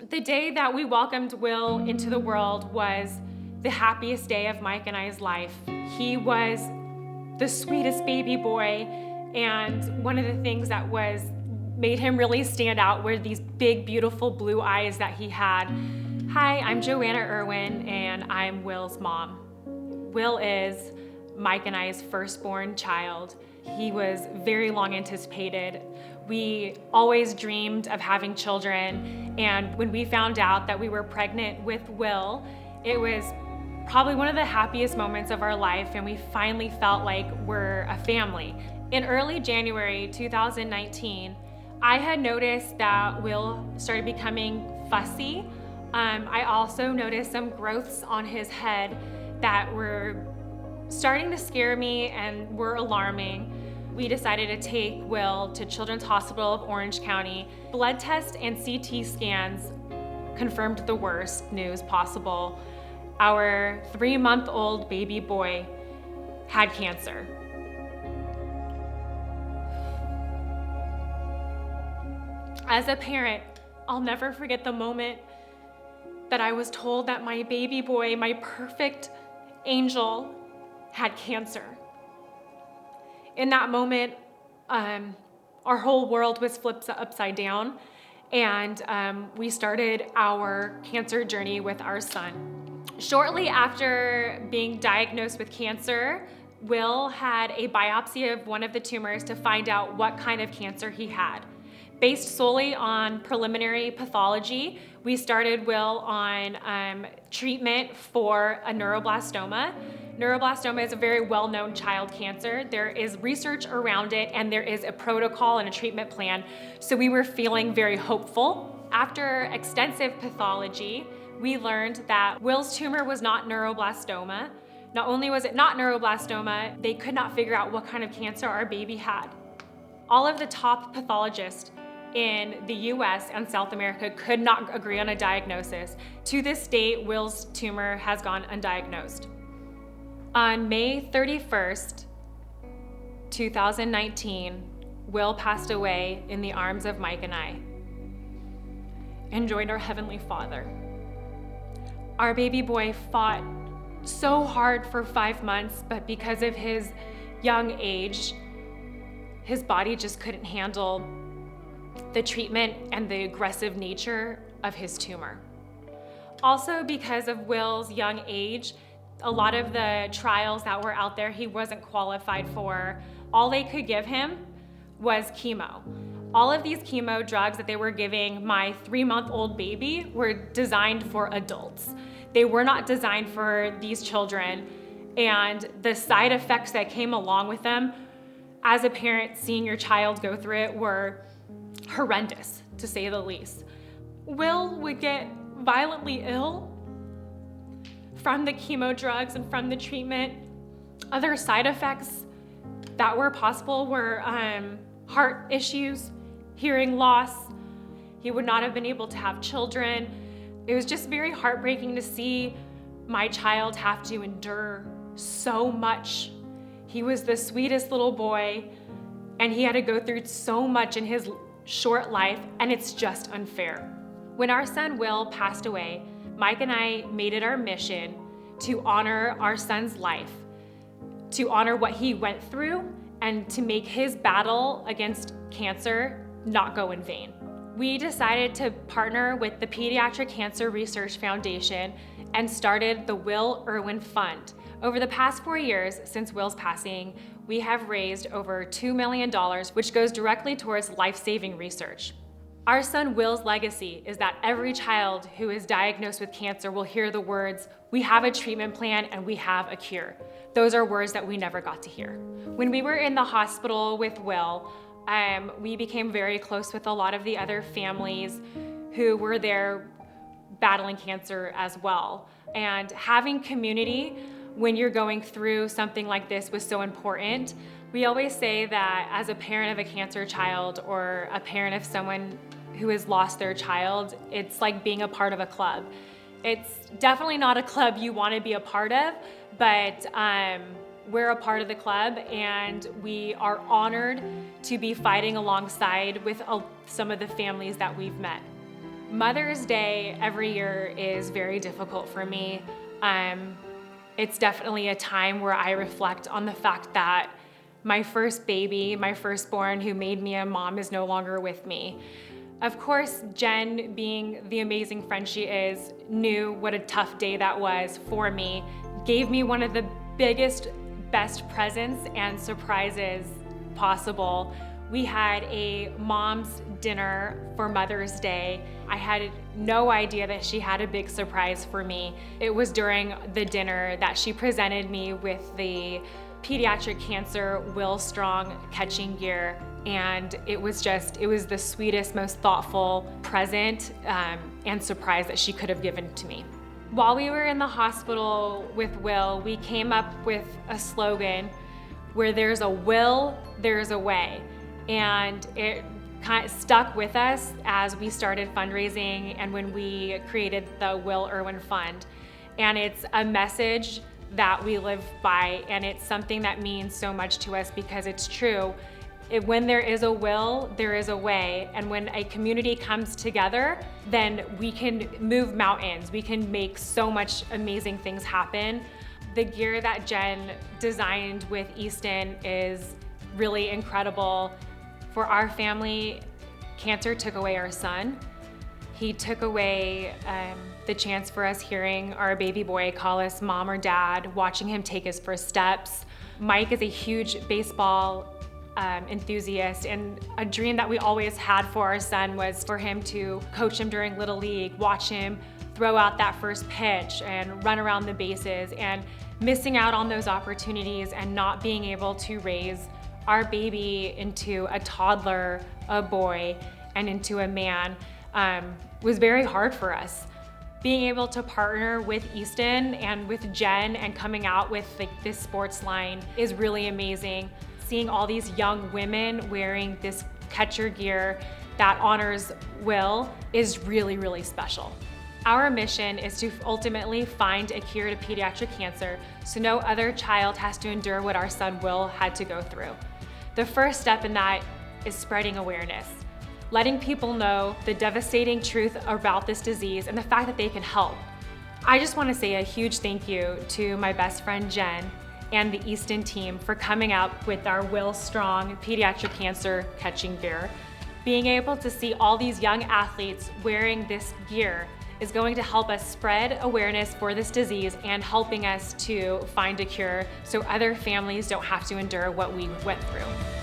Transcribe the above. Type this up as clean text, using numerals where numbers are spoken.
The day that we welcomed Will into the world was the happiest day of Mike and I's life. He was the sweetest baby boy, and one of the things that made him really stand out were these big, beautiful blue eyes that he had. Hi, I'm Joanna Irwin, and I'm Will's mom. Will is Mike and I's firstborn child. He was very long anticipated. We always dreamed of having children, and when we found out that we were pregnant with Will, it was probably one of the happiest moments of our life, and we finally felt like we're a family. In early January 2019, I had noticed that Will started becoming fussy. I also noticed some growths on his head that were starting to scare me and were alarming. We decided to take Will to Children's Hospital of Orange County. Blood tests and CT scans confirmed the worst news possible. Our 3-month-old baby boy had cancer. As a parent, I'll never forget the moment that I was told that my baby boy, my perfect angel, had cancer. In that moment, our whole world was flipped upside down, and we started our cancer journey with our son. Shortly after being diagnosed with cancer, Will had a biopsy of one of the tumors to find out what kind of cancer he had. Based solely on preliminary pathology, we started Will on treatment for a neuroblastoma. Neuroblastoma is a very well-known child cancer. There is research around it, and there is a protocol and a treatment plan, so we were feeling very hopeful. After extensive pathology, we learned that Will's tumor was not neuroblastoma. Not only was it not neuroblastoma, they could not figure out what kind of cancer our baby had. All of the top pathologists in the US and South America could not agree on a diagnosis. To this date, Will's tumor has gone undiagnosed. On May 31st, 2019, Will passed away in the arms of Mike and I and joined our Heavenly Father. Our baby boy fought so hard for 5 months, but because of his young age, his body just couldn't handle the treatment and the aggressive nature of his tumor. Also, because of Will's young age, a lot of the trials that were out there he wasn't qualified for. All they could give him was chemo. All of these chemo drugs that they were giving my 3-month-old baby were designed for adults. They were not designed for these children, and the side effects that came along with them, as a parent seeing your child go through it, were horrendous, to say the least. Will would get violently ill from the chemo drugs and from the treatment. Other side effects that were possible were heart issues, hearing loss. He would not have been able to have children. It was just very heartbreaking to see my child have to endure so much. He was the sweetest little boy, and he had to go through so much in his short life, and it's just unfair. When our son Will passed away, Mike and I made it our mission to honor our son's life, to honor what he went through, and to make his battle against cancer not go in vain. We decided to partner with the Pediatric Cancer Research Foundation and started the Will Irwin Fund. Over the past 4 years since Will's passing, we have raised over $2 million, which goes directly towards life-saving research. Our son Will's legacy is that every child who is diagnosed with cancer will hear the words, "We have a treatment plan and we have a cure." Those are words that we never got to hear. When we were in the hospital with Will, we became very close with a lot of the other families who were there battling cancer as well. And having community when you're going through something like this was so important. We always say that as a parent of a cancer child or a parent of someone who has lost their child, it's like being a part of a club. It's definitely not a club you want to be a part of, but we're a part of the club, and we are honored to be fighting alongside with some of the families that we've met. Mother's Day every year is very difficult for me. It's definitely a time where I reflect on the fact that my first baby, my firstborn who made me a mom, is no longer with me. Of course, Jen, being the amazing friend she is, knew what a tough day that was for me, gave me one of the biggest, best presents and surprises possible. We had a mom's dinner for Mother's Day. I had no idea that she had a big surprise for me. It was during the dinner that she presented me with the Pediatric Cancer Strong Catching gear. And it was the sweetest, most thoughtful present and surprise that she could have given to me. While we were in the hospital with Will, we came up with a slogan, where there's a will, there's a way. And it kind of stuck with us as we started fundraising and when we created the Will Irwin Fund. And it's a message that we live by, and it's something that means so much to us because it's true. When there is a will, there is a way. And when a community comes together, then we can move mountains. We can make so much amazing things happen. The gear that Jen designed with Easton is really incredible. For our family, cancer took away our son. He took away the chance for us hearing our baby boy call us mom or dad, watching him take his first steps. Mike is a huge baseball enthusiast, and a dream that we always had for our son was for him to coach him during Little League, watch him throw out that first pitch and run around the bases, and missing out on those opportunities and not being able to raise our baby into a toddler, a boy, and into a man was very hard for us. Being able to partner with Easton and with Jen and coming out with this sports line is really amazing. Seeing all these young women wearing this catcher gear that honors Will is really, really special. Our mission is to ultimately find a cure to pediatric cancer so no other child has to endure what our son Will had to go through. The first step in that is spreading awareness, letting people know the devastating truth about this disease and the fact that they can help. I just want to say a huge thank you to my best friend Jen and the Easton team for coming up with our Will Strong Pediatric Cancer Catching gear. Being able to see all these young athletes wearing this gear is going to help us spread awareness for this disease and helping us to find a cure so other families don't have to endure what we went through.